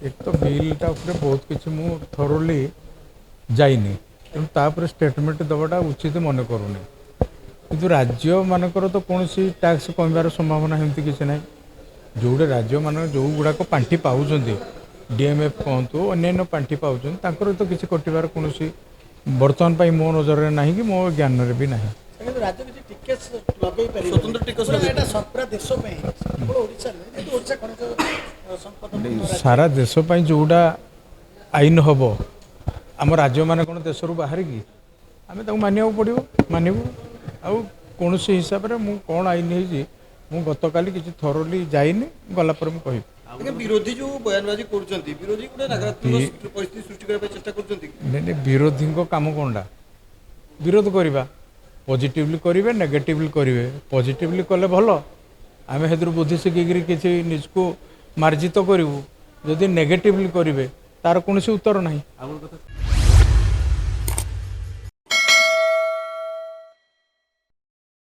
एक तो बिलटा उपरे बहुत किसी मु थरोली जाइनी तेणु तापर स्टेटमेंट देवाटा उचित मन करूनी किंतु राज्य मानकर तो कौन सी टैक्स कमार संभावना एमती किसी ना जोड़े राज्य मान जो गुड़ाक पांठि पाँच डीएमएफ कहतु अन्य पांठि पाँच तो किसी कटार कौन बर्तमान पर मो नजर में ना कि मो ज्ञान भी ना राज्य किसी टिकेट्स लगे स्वतंत्र टिकस लगे पूरा देश में केवल ओडिशा नहीं ओडिशा खनिज संपद सारा देश जोड़ा आईन हम आम राज्य मान कौन देश बाहर कि आम मानिया पड़ो मानवु आउ कौन हिसाब से मुझे कौन आईन हो गत काली किसी थरोली जाइनी गला पर मुझे विरोधी जो बयानबाजी करछंती विरोधी गुटे नकारात्मक परिस्थिति सृष्टि करबा चेष्टा करछंती नहीं विरोधी काम कौनटा विरोध करवा पॉजिटिवली करेंगे नेगेटिवली करेंगे पॉजिटिवली कले भल आम हेतु बुद्धि शिखिकी किसी निजको मार्जित करूँ जदि नेगेटिवली करेंगे तार कौन उत्तर ना।